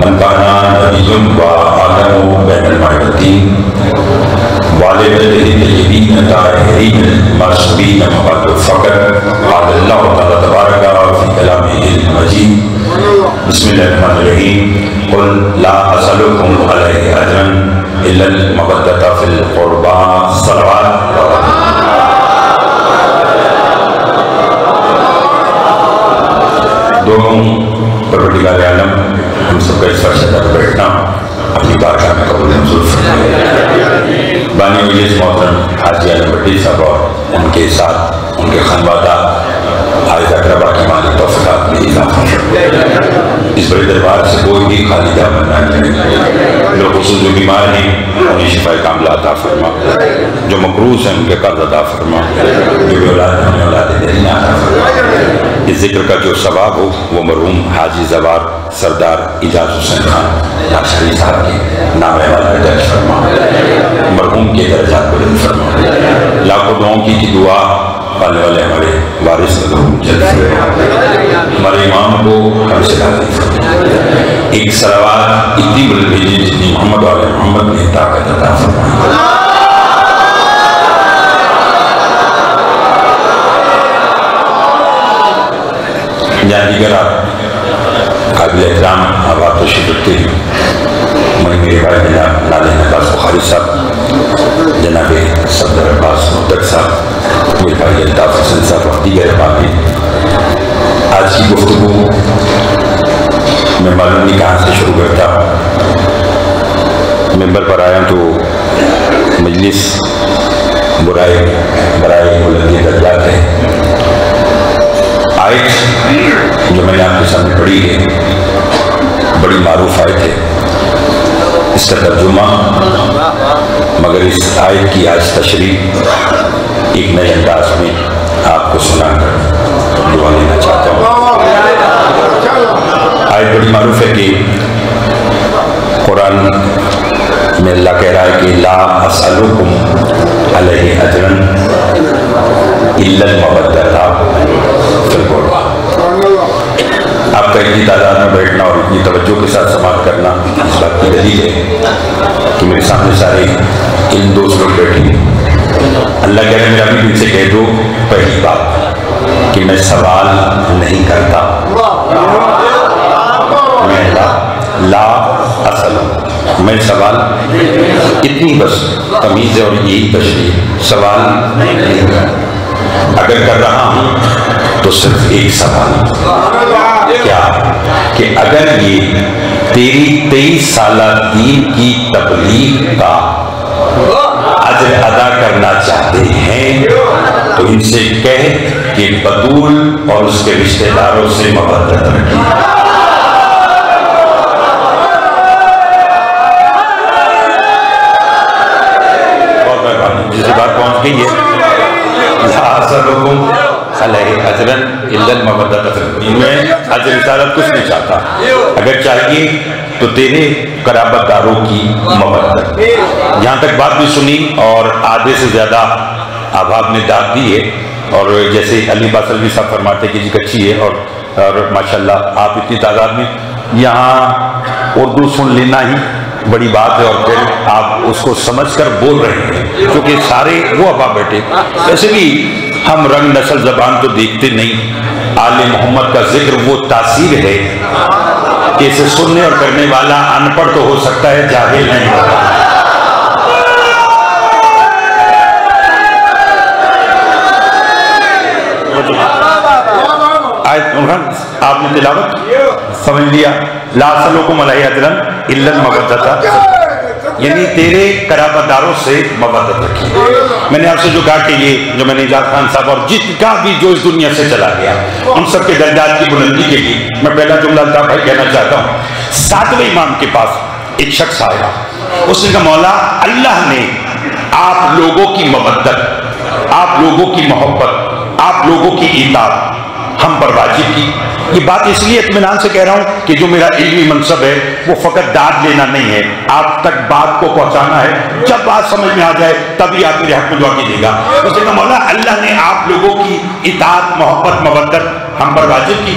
من کانا نبی و آدم بین المعبدین والدته الطیبین الطاہرین المعصومین محمد الفقر قال اللہ تعالی تبارک فی کلامہ المجید بسم اللہ الرحمن الرحیم قل لا اسألکم علیہ اجرا الا المودۃ فی القربى صلوات دونوں پروردگار عالم ہم سب کا اس فرشت پر بیٹھنا اپنی بارگاہ میں قبول منظور فرمائے۔ بانی مجلس محترم حاجی عالم بھٹی صاحب اور ان کے ساتھ ان کے خانوادہ حائز اقربا کی مالی توفیقات میں اضافہ فرمائے۔ اس بڑے دربار سے کوئی بھی خالی دامن نہ نکلے۔ بالخصوص جو بیمار ہیں انہیں شفا کاملہ عطا فرما، جو مقروض ہیں ان کے قرض عطا فرما، جو بھی اولاد ہیں انہیں اولاد دینہ عطا فرما۔ اس ذکر کا جو ثواب ہو وہ مرحوم حاجی زوار سردار اجاز حسین خان لاشری صاحب کے نام والا درج فرما، مرحوم کے درجات بلند فرما۔ لاکھوں دعاؤں کی دعا پالنے والے ہمارے وارث مرحوم جلد فرما، ہمارے امام کو ہم سے راضی فرما۔ ایک صلوات اتنی بلند بھیجی جتنی محمد والے محمد نے طاقت عطا فرما۔ جہاں دیگر آپ قابل احترام آباد تشریف رکھتے ہیں، میرے بھائی جناب نادر عباس بخاری صاحب، جناب صدر عباس مدت صاحب، میرے بھائی الطاف حسن صاحب اور دیگر احباب ہیں۔ آج کی گفتگو میں معلوم نہیں کہاں سے شروع کرتا، ممبر پر آیا تو مجلس برائے بلندی درجات ہے۔ آیت جو میں نے آپ کے سامنے پڑھی ہے بڑی معروف آیت ہے، اس کا ترجمہ، مگر اس آیت کی آج تشریح ایک نئے انداز میں آپ کو سنا کر دعا لینا چاہتا ہوں۔ آیت بڑی معروف ہے کہ قرآن میں اللہ کہہ رہا ہے کہ لا اسألکم علیہ اجرا الا المودۃ فی القربى۔ آپ کا اتنی تعداد میں بیٹھنا اور اتنی توجہ کے ساتھ سماعت کرنا اس بات کی دلیل ہے کہ میرے سامنے سارے علم دوست لوگ بیٹھے ہیں۔ اللہ کہہ رہے میرا بھی دل سے کہہ دو پہلی بات کہ میں سوال نہیں کرتا، میں لا اسأل، میں سوال، اتنی بس تمیز ہے اور یہی تشریح، سوال نہیں کرتا۔ اگر کر رہا ہوں تو صرف ایک سوال، کیا کہ اگر یہ تیری 23 سالہ دین کی تبلیغ کا اجر ادا کرنا چاہتے ہیں تو ان سے کہہ کہ بطول اور اس کے رشتہ داروں سے مودت رکھی۔ بہت مہربانی، جسے بات پہنچ گئی ہے لا اسألکم علیہ اجرا الا المودۃ فی القربى، میں اجر رسالت کچھ نہیں چاہتا، اگر چاہیے تو تیرے قرابت داروں کی مودت۔ یہاں تک بات بھی سنی اور آدھے سے زیادہ احباب نے داد دی ہے، اور جیسے علی باصلوی صاحب فرماتے کہ جی کچی ہے، اور ماشاءاللہ آپ اتنی تعداد میں یہاں اردو سن لینا ہی بڑی بات ہے، اور پھر آپ اس کو سمجھ کر بول رہے ہیں، کیونکہ سارے وہ احباب بیٹھے۔ ویسے بھی ہم رنگ نسل زبان تو دیکھتے نہیں، آل محمد کا ذکر وہ تاثیر ہے کہ اسے سننے اور کرنے والا ان پڑھ تو ہو سکتا ہے، جاہل نہیں ہوتا۔ آپ نے تلاوت سمجھ لیا، لا اسألکم علیہ اجرا الا المودۃ، یعنی تیرے قرابت داروں سے مودت رکھی۔ میں نے آپ سے جو کہا کہ یہ جو میں نے اجاز خان صاحب اور جس کا بھی جو اس دنیا سے چلا گیا ان سب کے درجات کی بلندی کے لیے میں پہلا جملہ الطاف بھائی کہنا چاہتا ہوں۔ 7ویں امام کے پاس ایک شخص آیا، اس نے کہا مولا اللہ نے آپ لوگوں کی مودت، آپ لوگوں کی محبت، آپ لوگوں کی اطاعت ہم پر واجب کی۔ یہ بات اس لیے اطمینان سے کہہ رہا ہوں کہ جو میرا علمی منصب ہے وہ فقط داد لینا نہیں ہے، آپ تک بات کو پہنچانا ہے۔ جب بات سمجھ میں آ جائے تبھی آپ میرے حق میں دعا کیجیے گا۔ اس نے کہا مولا اللہ نے آپ لوگوں کی اطاعت، محبت، مودت ہم پر واجب کی۔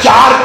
4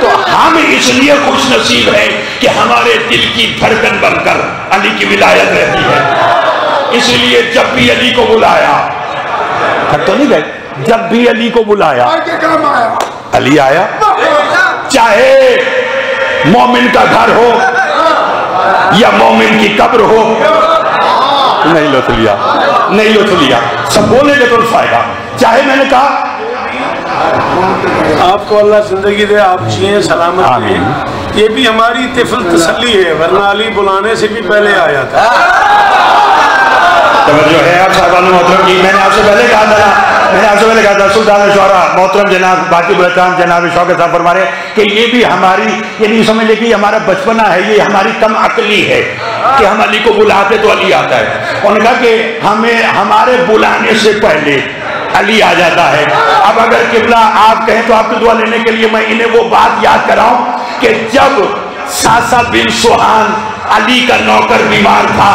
تو ہم اس لیے خوش نصیب ہیں کہ ہمارے دل کی دھڑکن بن کر علی کی ولایت رہتی ہے. اسی لیے جب بھی علی کو بلایا، تو نہیں گئے، جب بھی علی کو بلایا علی آیا. چاہے مومن کا گھر ہو یا مومن کی قبر ہو. نہیں لوٹ لیا، نہیں لوٹ لیا، سب بولے گے تو فائدہ. چاہے میں نے کہا آپ کو اللہ زندگی دے، آپ جیئیں سلامت رہیں. یہ بھی ہماری طفل تسلی ہے، ورنہ علی بلانے سے بھی پہلے آیا تھا. توجہ ہے آپ صاحبان محترم کی. میں نے آپ سے پہلے کہا تھا سلطان شعراء محترم جناب باقی برکان جناب شوکت صاحب فرما رہے کہ یہ بھی ہماری، یعنی سمجھ لے کہ ہمارا بچپنا ہے، یہ ہماری کم عقلی ہے کہ ہم علی کو بلاتے تو علی آتا ہے. انہوں نے کہا کہ ہمیں ہمارے بلانے سے پہلے علی آ جاتا ہے. اب اگر قبلہ آپ کہیں تو آپ کی دعا لینے کے لیے میں انہیں وہ بات یاد کراؤں کہ جب ساسا بن سوہان علی کا نوکر بیمار تھا،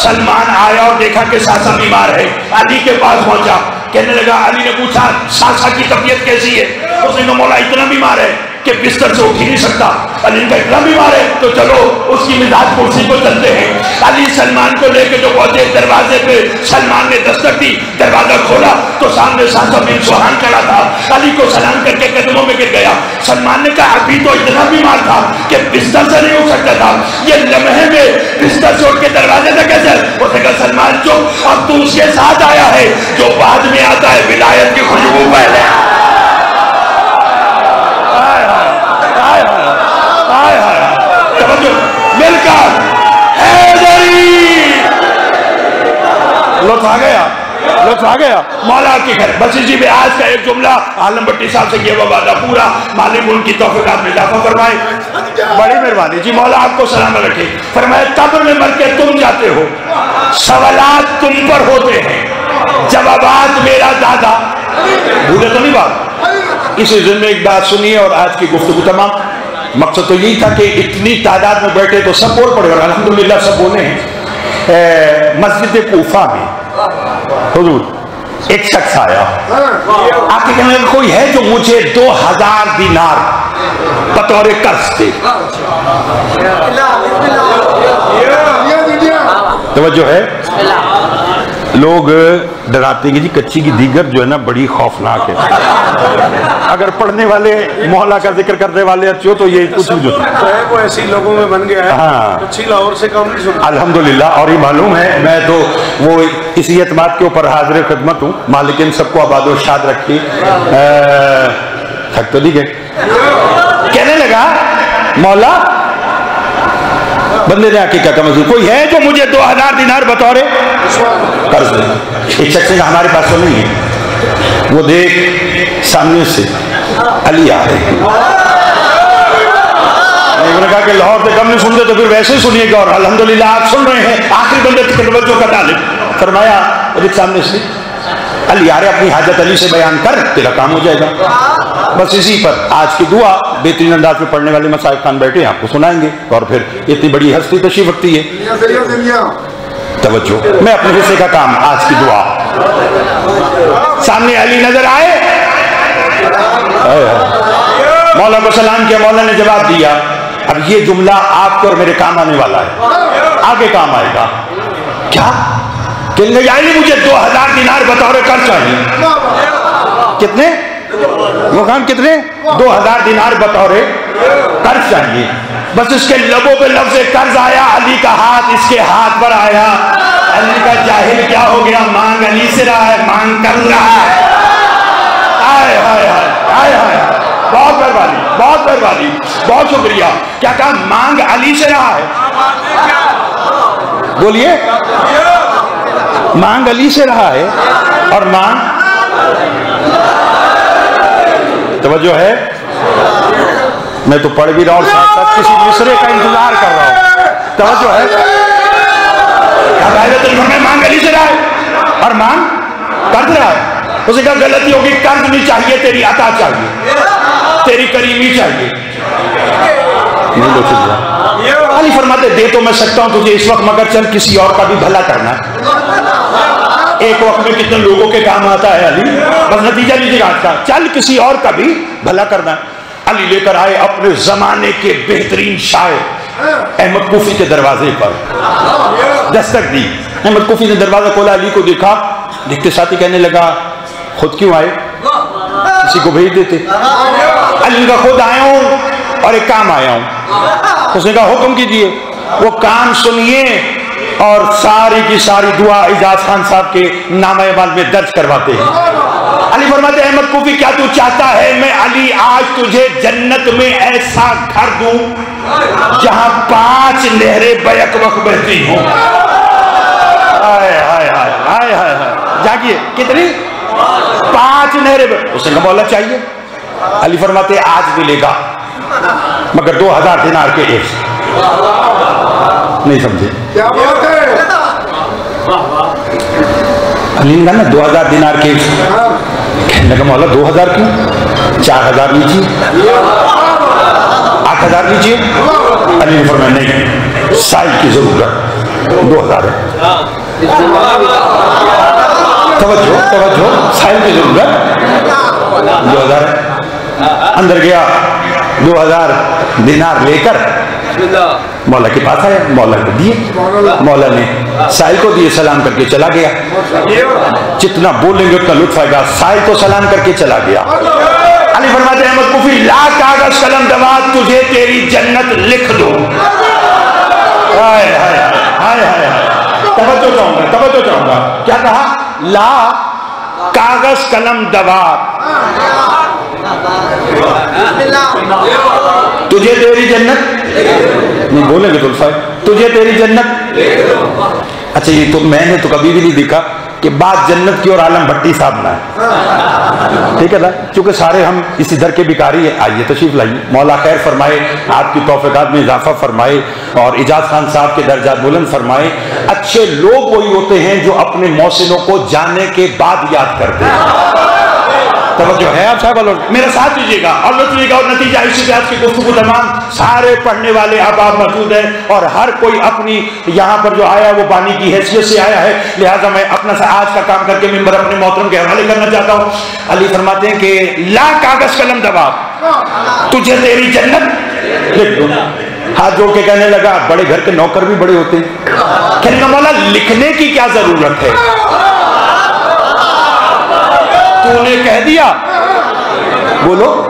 سلمان آیا اور دیکھا کہ ساسا بیمار ہے، علی کے پاس پہنچا، کہنے لگا، علی نے پوچھا ساسا کی طبیعت کیسی ہے؟ اس نے کہا مولا اتنا بیمار ہے کہ بستر سے اٹھ ہی نہیں سکتا. علی کا اتنا بیمار ہے تو چلو اس کی مزاج کرسی کو چلتے ہیں. علی سلمان کو لے کے جو پہنچے دروازے پہ، سلمان نے دستک دی، دروازہ کھولا تو سامنے ساسا بن سوہان کھڑا تھا. علی کو سلام کر کے قدموں میں گر گیا. سلمان نے کہا ابھی تو اتنا بیمار تھا کہ بستر سے نہیں اٹھ سکتا تھا، یہ لمحے میں بستر سے اٹھ کے دروازے سے کیسے؟ اس نے کہا سلمان چپ، اب تو اس کے ساتھ آیا ہے جو بعد میں آتا ہے، ولایت کی خوشبو پہلے. مل کر لطف آ گیا، لطف آ گیا. مولا کی خیر. بس اسی پہ آج کا ایک جملہ عالم بٹی صاحب سے یہ وعدہ پورا، مالک ان کی توفیقات میں اضافہ فرمائے. بڑی مہربانی جی، مولا آپ کو سلامت رکھے. فرمایا قبر میں مر کے تم جاتے ہو، سوالات تم پر ہوتے ہیں، جوابات میرا دادا. بھولے تو نہیں بات؟ اسی ضمن میں ایک بات سنیے اور آج کی گفتگو تمام. مقصد تو یہی تھا کہ اتنی تعداد میں بیٹھے تو سب بول پڑے اور الحمدللہ سب بولے ہیں. مسجد کوفہ میں حضور ایک شخص آیا، آپ کے کہنے لگا کوئی ہے جو مجھے 2000 دینار بطور قرض دے. توجہ ہے. لوگ ڈراتے ہیں کہ جی کچی کی دیگر جو ہے نا بڑی خوفناک ہے. اگر پڑھنے والے مولا کا ذکر کرنے والے اچھے ہو تو یہ کچھ بھی جو وہ ایسی لوگوں میں بن گیا ہے. ہاں کچی لاہور سے کم نہیں سنا الحمدللہ. اور یہ معلوم ہے میں تو وہ اسی اعتماد کے اوپر حاضر خدمت ہوں. مالک ان سب کو آباد و شاد رکھے. تھک تو نہیں گئے. کہنے لگا مولا بندے نے آ کے کہا کمزور کوئی ہے جو مجھے 2000 دینار بطور قرض دے. ایک شخص نے ہمارے پاس تو نہیں ہے. وہ دیکھ سامنے سے علی آ رہے ہیں. انہوں نے کہا کہ لاہور سے کم نہیں سنتے تو پھر ویسے سنیے گا. اور الحمدللہ آپ سن رہے ہیں. آخری بندے توجہ کا طالب فرمایا اور ایک سامنے سے علی آ رہے، اپنی حاجت علی سے بیان کر، تیرا کام ہو جائے گا. بس اسی پر آج کی دعا بہترین انداز میں پڑھنے والے مسائل خان بیٹھے ہیں، آپ کو سنائیں گے. اور پھر اتنی بڑی ہستی تشریف رکھتی ہے. توجہ، میں اپنے حصے کا کام آج کی دعا. سامنے علی نظر آئے، مولا کو سلام کیا، مولا نے جواب دیا. اب یہ جملہ آپ کو اور میرے کام آنے والا ہے، آگے کام آئے گا. کیا کہنے یعنی مجھے 2000 دینار بطور قرض چاہیے. کتنے؟ وہ کام کتنے؟ 2000 دینار بطور قرض چاہیے. بس اس کے لبوں پہ لفظ قرض آیا، علی کا ہاتھ اس کے ہاتھ پر آیا. علی کا جاہل کیا ہو گیا؟ مانگ علی سے رہا ہے، مانگ کر رہا ہے. آئے ہائے ہائے ہائے، بہت مہربانی، بہت مہربانی، بہت شکریہ. کیا کہا؟ مانگ علی سے رہا ہے. بولیے، مانگ علی سے رہا ہے اور مانگ توجہ ہے. میں تو پڑھ بھی رہا ہوں ساتھ ساتھ کسی مصرے کا انتظار کر رہا ہوں. توجہ ہے. مانگ علی سے رہا ہے اور مانگ قرض رہا ہے. اسے کہا غلطی ہوگی، قرض نہیں چاہیے، تیری عطا چاہیے، تیری کریمی چاہیے. علی فرماتے دے تو میں سکتا ہوں تجھے اس وقت، مگر چل کسی اور کا بھی بھلا کرنا. ایک وقت میں کتنے لوگوں کے کام آتا ہے علی. بس نتیجہ لیجیے آج کا، چل کسی اور کا بھی بھلا کرنا. علی لے کر آئے اپنے زمانے کے بہترین شاعر احمد کوفی کے دروازے پر دستک دی. احمد کوفی نے دروازہ کھولا, علی کو دیکھا, دیکھتے ساتھی کہنے لگا خود کیوں آئے, کسی کو بھیج دیتے. علی کا خود آیا ہوں اور ایک کام آیا ہوں. اس نے کہا حکم کیجئے. وہ کام سنیے اور ساری کی ساری دعا اعجاز خان صاحب کے نامہ اعمال میں درج کرواتے ہیں. علی فرماتے ہیں احمد کوفی کیا تو چاہتا ہے میں علی آج تجھے جنت میں ایسا گھر دوں جہاں 5 نہریں بیک وقت بہتی ہوں. ہائے ہائے ہائے ہائے ہائے ہائے, جاگیے کتنی 5 نہریں. اس نے کہا مولا چاہیے. علی فرماتے ہیں آج ملے گا مگر 2000 دینار کے ایک. نہیں سمجھے علی نے کہا نا 2000 دینار کے. کہنے لگا مولا 2000 کیوں, 4000 لیجیے, 8000 لیجیے. علی نے فرمایا نہیں, سائل کی ضرورت 2000 ہے. توجہ توجہ, سائل کی ضرورت 2000 ہے. اندر گیا 2000 دینار لے کر مولا کے پاس آیا, مولا کو دیے. مولا نے سائل کو دیے, سلام کر کے چلا گیا. جتنا بولیں گے اتنا لطف آئے گا. سائل تو سلام کر کے چلا گیا. علی فرماتے ہیں احمد کوفی لا کاغذ قلم دوات تجھے تیری جنت لکھ دو. ہائے ہائے ہائے ہائے, توجہ چاہوں گا. کیا کہا؟ لا کاغذ قلم دوات تجھے تیری جنت نہیں بولیں گے تو تجھے تیری جنت. اچھا یہ تو میں نے تو کبھی بھی نہیں دیکھا کہ بات جنت کی اور عالم بھٹی صاحب نہ ہے. ٹھیک ہے نا, چونکہ سارے ہم اسی در کے بیکاری ہیں. آئیے تشریف لائیے, مولا خیر فرمائے, آپ کی توفیقات میں اضافہ فرمائے اور اعجاز خان صاحب کے درجات بلند فرمائے. اچھے لوگ وہی ہوتے ہیں جو اپنے محسنوں کو جانے کے بعد یاد کرتے ہیں. توجہ ہے آپ صاحب, میرا ساتھ دیجیے گا اور لطف لیجیے گا. اور نتیجہ اسی سے آج کی گفتگو تمام سارے پڑھنے والے احباب موجود ہیں اور ہر کوئی اپنی یہاں پر جو آیا وہ بانی کی حیثیت سے آیا ہے. لہٰذا میں اپنا آج کا کام کر کے ممبر اپنے محترم کے حوالے کرنا چاہتا ہوں. علی فرماتے ہیں کہ لا کاغذ قلم دوات تجھے تیری جنت لکھ دو. ہاتھ جوڑ کے کہنے لگا بڑے گھر کے نوکر بھی بڑے ہوتے ہیں. کہنے لگا مولا لکھنے کی کیا ضرورت ہے, تو نے کہہ دیا. بولو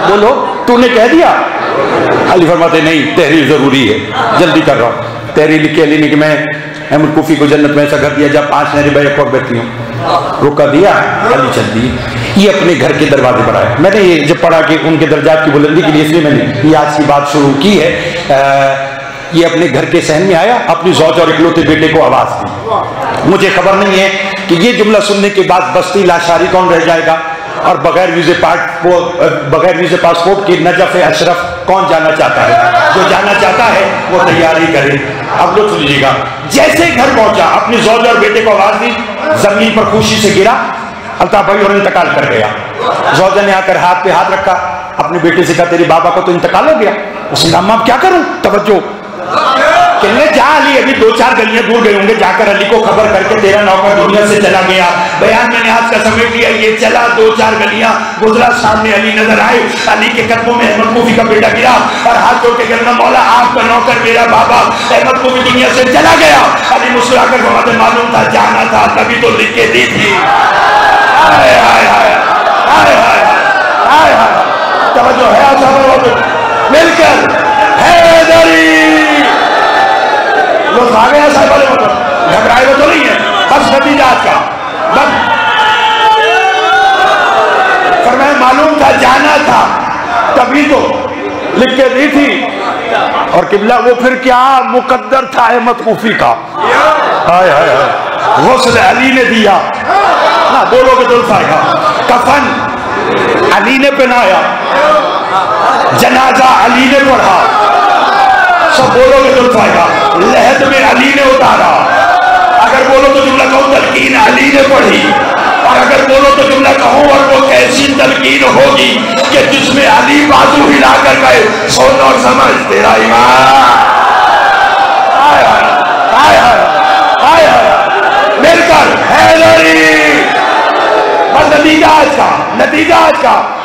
بولو, تو نے کہہ دیا. علی فرماتے نہیں تحریر ضروری ہے, جلدی کر رہا ہوں. تحریر لکھی علی نے کہ میں احمد کوفی کو جنت میں ایسا گھر دیا جب 5 نہریں بیک وقت بہتی ہوں. روکا دیا, علی چل دی. یہ اپنے گھر کے دروازے پر آئے. میں نے یہ جب پڑھا کہ ان کے درجات کی بلندی کے لیے, اس لیے میں نے یہ آج کی بات شروع کی ہے. یہ اپنے گھر کے صحن میں آیا, اپنی زوج اور اکلوتے بیٹے کو آواز دی. مجھے خبر نہیں ہے کہ یہ جملہ سننے کے بعد بستی لاشاری کون رہ جائے گا اور بغیر ویزے پاسپورٹ کی نجف اشرف کون جانا چاہتا ہے. جو جانا چاہتا ہے وہ تیاری کرے. اب لطف لیجیے گا. جیسے گھر پہنچا اپنی زوج اور بیٹے کو آواز دی, زمین پر خوشی سے گرا, الطاف بھائی اور انتقال کر گیا. زوجہ نے آ کر ہاتھ پہ ہاتھ رکھا, اپنے بیٹے سے کہا تیری بابا کو تو انتقال ہو گیا. اس نے کہا ماں کیا کروں. توجہ, کہنے جا علی ابھی 2-4 گلیاں دور گئے ہوں گے, جا کر علی کو خبر کر کے تیرا نوکر دنیا سے چلا گیا. بیان میں نے آج کا سمیٹ لیا. یہ چلا 2-4 گلیاں گزرا, سامنے علی نظر آئے. علی کے قدموں میں احمد کوفی کا بیٹا گرا اور ہاتھ جوڑ کے کہنا مولا آپ کا نوکر میرا بابا احمد کوفی دنیا سے چلا گیا. علی مسکرا کر فرماتے معلوم تھا جانا تھا تبھی تو لکھ کے دی تھی. ہائے ہائے ہائے ہائے ہائے ہائے. توجہ ہے آپ مل کر حیدری لوگ آگے ہیں صاحب والے مطلب گھبرائے وہ تو نہیں ہے. بس نتیجہ آج کا بس فرمایا معلوم تھا جانا تھا تبھی تو لکھ کے دی تھی. اور قبلہ وہ پھر کیا مقدر تھا احمد کوفی کا. ہائے ہائے ہائے, غسل علی نے دیا. نہ بولو گے تو آئے گا. کفن علی نے پہنایا, جنازہ علی نے پڑھا. سب بولو گے تو آئے گا. لحد میں علی نے اتارا. اگر بولو تو جملہ کہوں تلقین علی نے پڑھی. اور اگر بولو تو جملہ کہوں اور وہ کیسی تلقین ہوگی کہ جس میں علی بازو ہلا کر گئے سن اور سمجھ تیرا ایمان. آئے آئے آئے آئے مل کر حیدری. بس نتیجہ آج کا